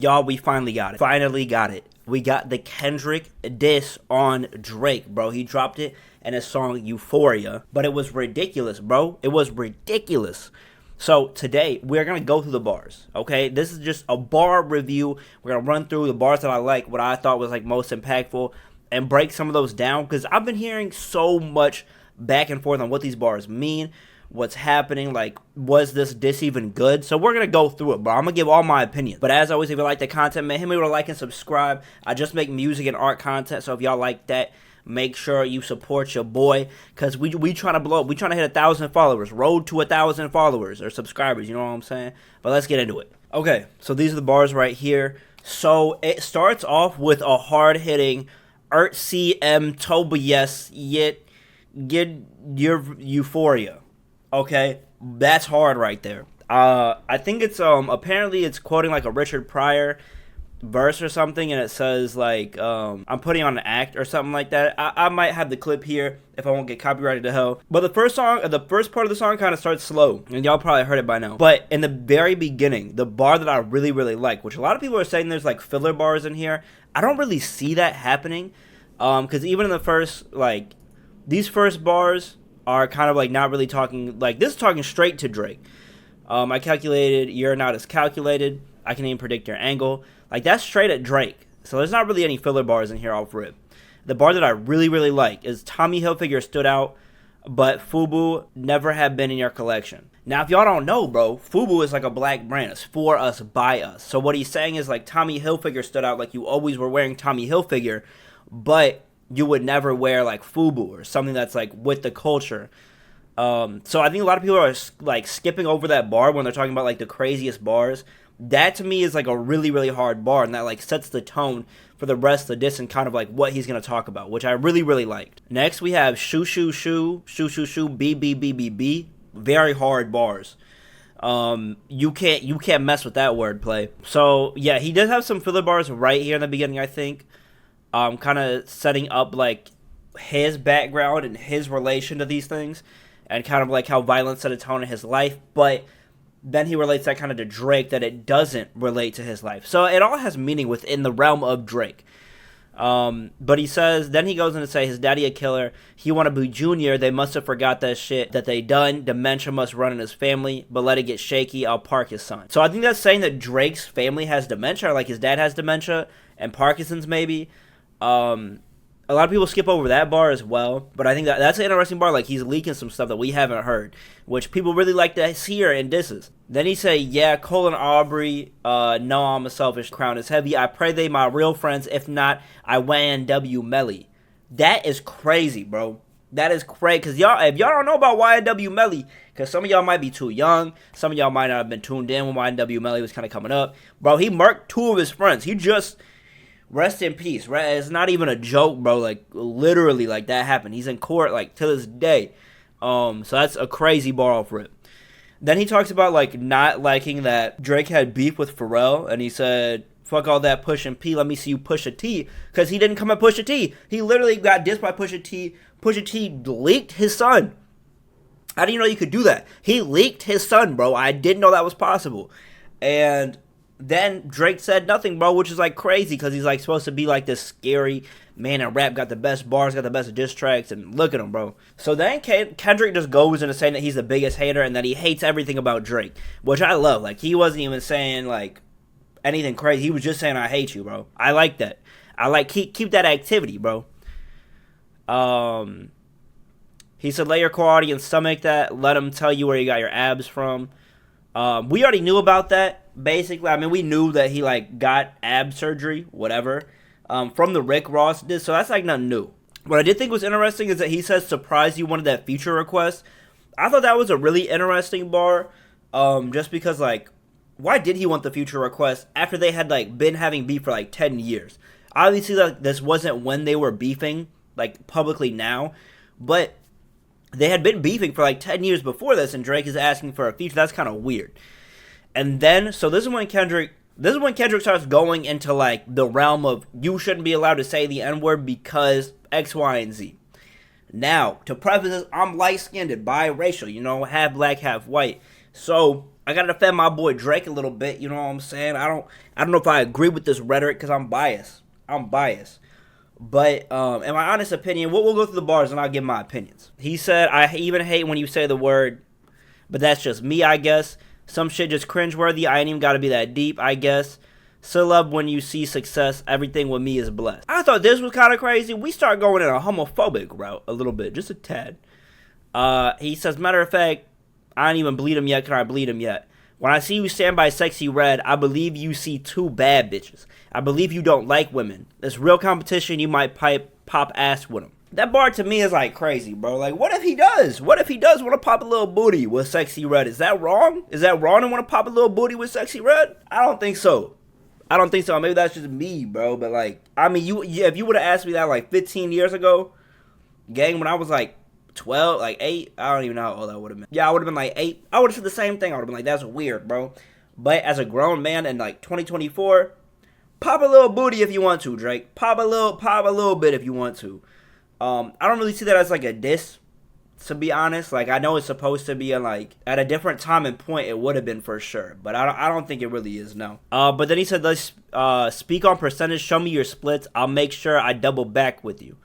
Y'all, we finally got it. Finally got it. We got the Kendrick diss on Drake, bro. He dropped it in his song Euphoria, but it was ridiculous, bro. It was ridiculous. So today we're gonna go through the bars. Okay, this is just a bar review. We're gonna run through the bars that I like, what I thought was like most impactful, and break some of those down because I've been hearing so much back and forth on what these bars mean, what's happening, like, was this diss even good? So we're gonna go through it, bro. I'm gonna give all my opinions. But as always, if you like the content, man, hit me with a like and subscribe. I just make music and art content, so if y'all like that, make sure you support your boy, because we trying to blow up. We trying to hit 1,000 followers. Road to 1,000 followers or subscribers, you know what I'm saying? But let's get into it. Okay, so these are the bars right here. So it starts off with a hard-hitting CM Tobias yet get your Euphoria. Okay, that's hard right there. I think it's apparently it's quoting like a Richard Pryor verse or something, and it says like I'm putting on an act or something like that. I might have the clip here if I won't get copyrighted to hell. But the first part of the song kind of starts slow, and y'all probably heard it by now. But in the very beginning, the bar that I really like, which a lot of people are saying there's like filler bars in here, I don't really see that happening. Because even in the first, like, these first bars are kind of like not really talking, like, this is talking straight to Drake. I calculated, you're not as calculated, I can even predict your angle. Like, that's straight at Drake. So there's not really any filler bars in here off rip. The bar that I really like is Tommy Hilfiger stood out, but FUBU never have been in your collection. Now, if y'all don't know, bro, FUBU is like a black brand. It's for us, by us. So what he's saying is, like, Tommy Hilfiger stood out, like you always were wearing Tommy Hilfiger, but you would never wear like FUBU or something that's like with the culture. So I think a lot of people are like skipping over that bar when they're talking about like the craziest bars. That to me is like a really hard bar, and that like sets the tone for the rest of the diss and kind of like what he's gonna talk about, which I really liked. Next we have shoo B B B B B. Very hard bars. You can't mess with that wordplay. So yeah, he does have some filler bars right here in the beginning, I think. Kind of setting up like his background and his relation to these things, and kind of like how violence set a tone in his life. But then he relates that kind of to Drake, that it doesn't relate to his life. So it all has meaning within the realm of Drake. But he says, then he goes in to say his daddy a killer. He want to be junior. They must have forgot that shit that they done. Dementia must run in his family, but let it get shaky. I'll park his son. So I think that's saying that Drake's family has dementia, or like his dad has dementia and Parkinson's maybe. A lot of people skip over that bar as well, but I think that's an interesting bar. Like, he's leaking some stuff that we haven't heard, which people really like to hear in disses. Then he say, yeah, Cole and Aubrey, no, I'm a selfish, crown is heavy. I pray they my real friends. If not, I YNW Melly. That is crazy, bro. That is crazy, because y'all, if y'all don't know about YNW Melly, because some of y'all might be too young, some of y'all might not have been tuned in when YNW Melly was kind of coming up. Bro, he murked 2 of his friends. He just... Rest in peace, right? It's not even a joke, bro. Like, literally, like, that happened. He's in court, like, to this day. So that's a crazy bar off rip. Then he talks about, like, not liking that Drake had beef with Pharrell, and he said, fuck all that Pusha P, let me see you push a T, because he didn't come at Pusha T. He literally got dissed by Pusha T. Pusha T leaked his son. How do you know you could do that? He leaked his son, bro. I didn't know that was possible. And then Drake said nothing, bro, which is like crazy, because he's like supposed to be like this scary man in rap, got the best bars, got the best diss tracks, and look at him, bro. So then Kendrick just goes into saying that he's the biggest hater and that he hates everything about Drake, which I love. Like, he wasn't even saying like anything crazy. He was just saying, I hate you, bro. I like that. I like keep that activity, bro. He said, let your core audience stomach that. Let them tell you where you got your abs from. We already knew about that. Basically, I mean, we knew that he, like, got ab surgery, whatever, from the Rick Ross diss, so that's, like, nothing new. What I did think was interesting is that he says, surprised you wanted that feature request. I thought that was a really interesting bar, just because, like, why did he want the feature request after they had, like, been having beef for, like, 10 years? Obviously, like, this wasn't when they were beefing, like, publicly now, but they had been beefing for, like, 10 years before this, and Drake is asking for a feature. That's kind of weird. And then, so this is when Kendrick starts going into, like, the realm of, you shouldn't be allowed to say the N-word because X, Y, and Z. Now, to preface this, I'm light-skinned, biracial, you know, half black, half white. So, I gotta defend my boy Drake a little bit. You know what I'm saying? I don't know if I agree with this rhetoric because I'm biased. But in my honest opinion, we'll go through the bars and I'll give my opinions. He said, "I even hate when you say the word, but that's just me, I guess. Some shit just cringeworthy. I ain't even gotta be that deep, I guess. Still love when you see success. Everything with me is blessed." I thought this was kind of crazy. We start going in a homophobic route a little bit, just a tad. He says, "Matter of fact, I ain't even bleed him yet. Can I bleed him yet? When I see you stand by Sexy Red, I believe you see two bad bitches. I believe you don't like women. This real competition, you might pop ass with him." That bar to me is like crazy, bro. Like, what if he does? What if he does want to pop a little booty with Sexy Red? Is that wrong? Is that wrong to want to pop a little booty with Sexy Red? I don't think so. Maybe that's just me, bro. But like, I mean, if you would have asked me that like 15 years ago, gang, when I was like 12, like 8, I don't even know how old I would have been. Yeah, I would have been like 8. I would have said the same thing. I would have been like, that's weird, bro. But as a grown man in like 2024, pop a little booty if you want to, Drake. Pop a little bit if you want to. I don't really see that as like a diss, to be honest. Like, I know it's supposed to be like at a different time and point it would have been for sure, but I don't think it really is, no. But then he said, "Let's speak on percentage. Show me your splits. I'll make sure I double back with you.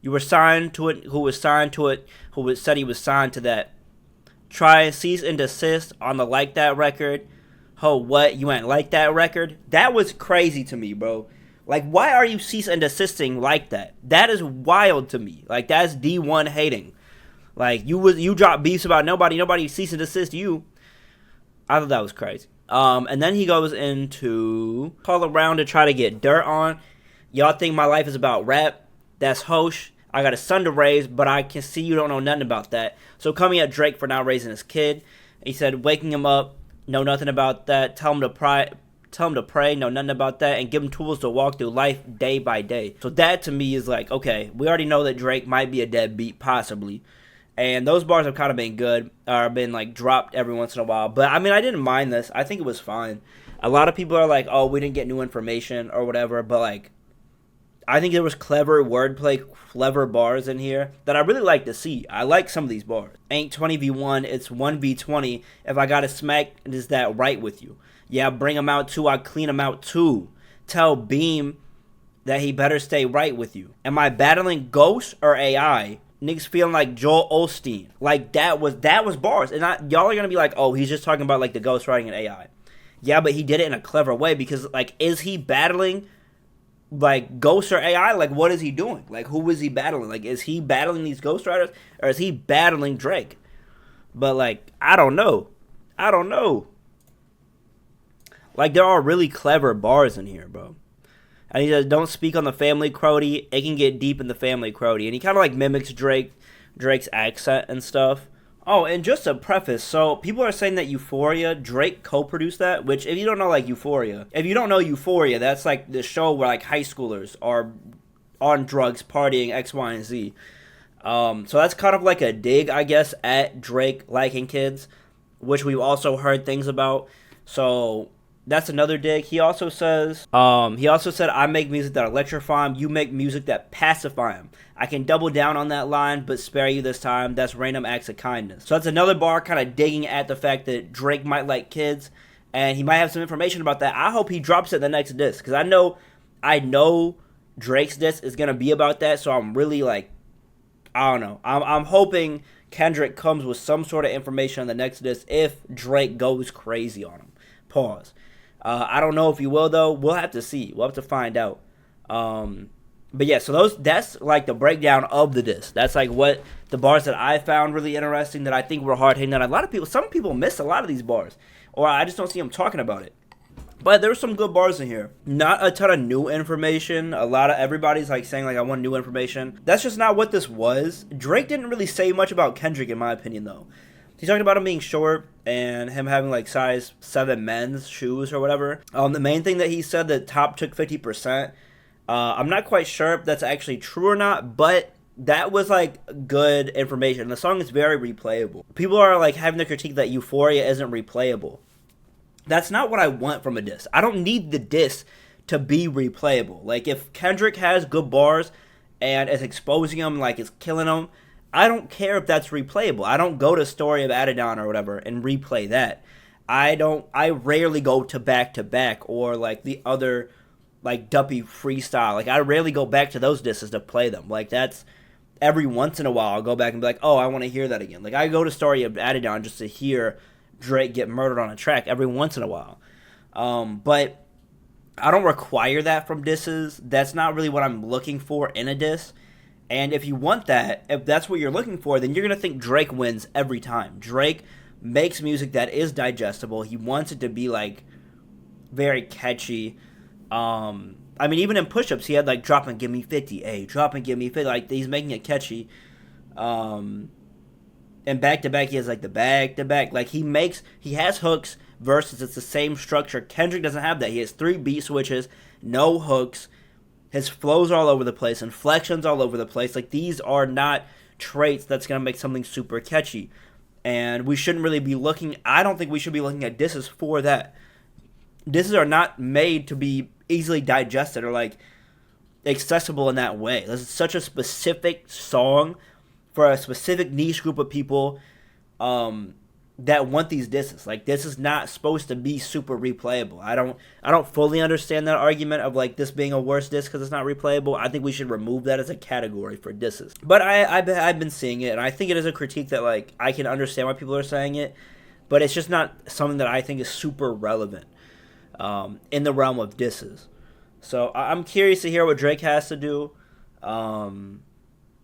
You were signed to it. Who was signed to it? Who said he was signed to that? Try cease and desist on the Like That record. Oh, what? You ain't like that record?" That was crazy to me, bro. Like, why are you cease and desisting like that? That is wild to me. Like, that's D1 hating. Like, you drop beefs about nobody cease and desist you. I thought that was crazy. And then he goes into call around to try to get dirt on. Y'all think my life is about rap? That's Hosh. I got a son to raise, but I can see you don't know nothing about that. So coming at Drake for not raising his kid. He said, waking him up, know nothing about that. Tell him to pray, know nothing about that, and give him tools to walk through life day by day. So that to me is like, okay, we already know that Drake might be a deadbeat, possibly. And those bars have kind of been good, or been like dropped every once in a while. But I mean, I didn't mind this. I think it was fine. A lot of people are like, oh, we didn't get new information or whatever. But like, I think there was clever wordplay, clever bars in here that I really like to see. I like some of these bars. Ain't 20v1, it's 1v20. If I got a smack, is that right with you? Yeah, bring him out too, I clean him out too. Tell Beam that he better stay right with you. Am I battling Ghost or AI? Niggas feeling like Joel Osteen. Like, that was bars. And y'all are going to be like, oh, he's just talking about like the ghostwriting and AI. Yeah, but he did it in a clever way because like, is he battling like Ghost or AI? Like, what is he doing? Like, who is he battling? Like, is he battling these ghostwriters or is he battling Drake? But like, I don't know. Like, there are really clever bars in here, bro. And he says, don't speak on the family crody. It can get deep in the family crody. And he kind of like mimics Drake's accent and stuff. Oh, and just a preface. So people are saying that Euphoria, Drake co-produced that. Which, if you don't know like Euphoria, that's like the show where like high schoolers are on drugs, partying, X, Y, and Z. So that's kind of like a dig, I guess, at Drake liking kids, which we've also heard things about. So that's another dig. He also said, I make music that electrify him. You make music that pacify him. I can double down on that line, but spare you this time. That's random acts of kindness. So that's another bar kind of digging at the fact that Drake might like kids, and he might have some information about that. I hope he drops it in the next disc, because I know Drake's disc is going to be about that, so I'm really like, I don't know. I'm hoping Kendrick comes with some sort of information on the next disc if Drake goes crazy on him. Pause. I don't know if he will, though. We'll have to see. We'll have to find out. But yeah, so that's like the breakdown of the disc. That's like what the bars that I found really interesting that I think were hard hitting. That some people miss a lot of these bars, or I just don't see them talking about it. But there were some good bars in here. Not a ton of new information. Everybody's like saying like I want new information. That's just not what this was. Drake didn't really say much about Kendrick in my opinion though. He's talking about him being short and him having like size 7 men's shoes or whatever. The main thing that he said that Top took 50%. I'm not quite sure if that's actually true or not, but that was like good information. The song is very replayable. People are like having the critique that Euphoria isn't replayable. That's not what I want from a diss. I don't need the diss to be replayable. Like if Kendrick has good bars and is exposing them, like is killing them, I don't care if that's replayable. I don't go to Story of Adidon or whatever and replay that. I rarely go to back or like the other like Duppy freestyle. Like I rarely go back to those disses to play them. Like that's every once in a while I'll go back and be like, oh, I want to hear that again. Like I go to Story of Adidon just to hear Drake get murdered on a track every once in a while. But I don't require that from disses. That's not really what I'm looking for in a diss. And if you want that, if that's what you're looking for, then you're going to think Drake wins every time. Drake makes music that is digestible. He wants it to be, like, very catchy. I mean, even in push-ups, he had, like, drop and give me 50. Drop and give me 50. Like, he's making it catchy. And back-to-back, he has, like, the back-to-back. Like, he has hooks versus it's the same structure. Kendrick doesn't have that. He has 3 beat switches, no hooks. His flows are all over the place, inflections all over the place. Like, these are not traits that's going to make something super catchy. And we shouldn't really be looking, I don't think we should be looking at disses for that. Disses are not made to be easily digested or, like, accessible in that way. This is such a specific song for a specific niche group of people that want these disses. Like, this is not supposed to be super replayable. I don't fully understand that argument of like this being a worse diss because it's not replayable. I think we should remove that as a category for disses. But I've been seeing it, and I think it is a critique that like I can understand why people are saying it, but it's just not something that I think is super relevant in the realm of disses. So I'm curious to hear what Drake has to do, and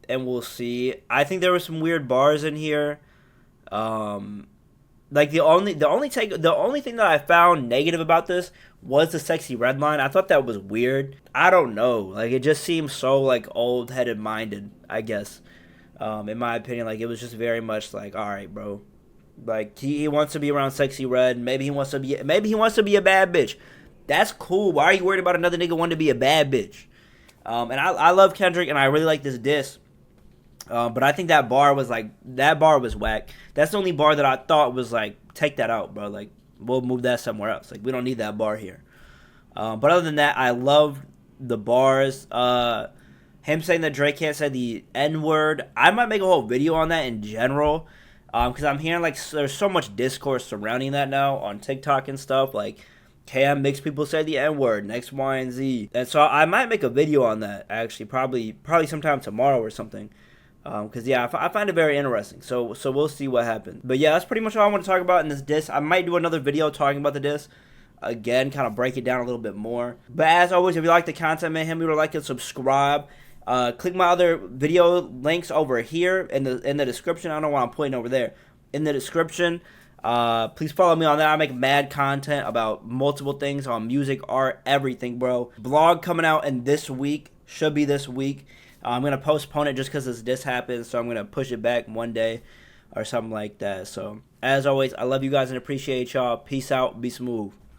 we'll see. I think there were some weird bars in here. Like the only thing that I found negative about this was the sexy red line. I thought that was weird. I don't know. Like it just seems so like old headed minded, I guess. In my opinion, like it was just very much like, all right, bro. Like he wants to be around sexy red. Maybe he wants to be a bad bitch. That's cool. Why are you worried about another nigga wanting to be a bad bitch? And I love Kendrick and I really like this diss. But I think that bar was whack. That's the only bar that I thought was like, take that out, bro. Like, we'll move that somewhere else. Like, we don't need that bar here. But other than that, I love the bars. Him saying that Drake can't say the N-word. I might make a whole video on that in general. Because I'm hearing like there's so much discourse surrounding that now on TikTok and stuff. Like, Cam makes people say the N-word, and X, Y, and Z. And so I might make a video on that, actually. Probably sometime tomorrow or something. Because, yeah, I find it very interesting. So we'll see what happens. But, yeah, that's pretty much all I want to talk about in this diss. I might do another video talking about the diss. Again, kind of break it down a little bit more. But, as always, if you like the content, man, hit me with a like and subscribe. Click my other video links over here in the description. I don't know why I'm pointing over there. In the description. Please follow me on that. I make mad content about multiple things on music, art, everything, bro. Vlog coming out in this week. Should be this week. I'm going to postpone it just because this happened, so I'm going to push it back one day or something like that. So, as always, I love you guys and appreciate y'all. Peace out. Be smooth.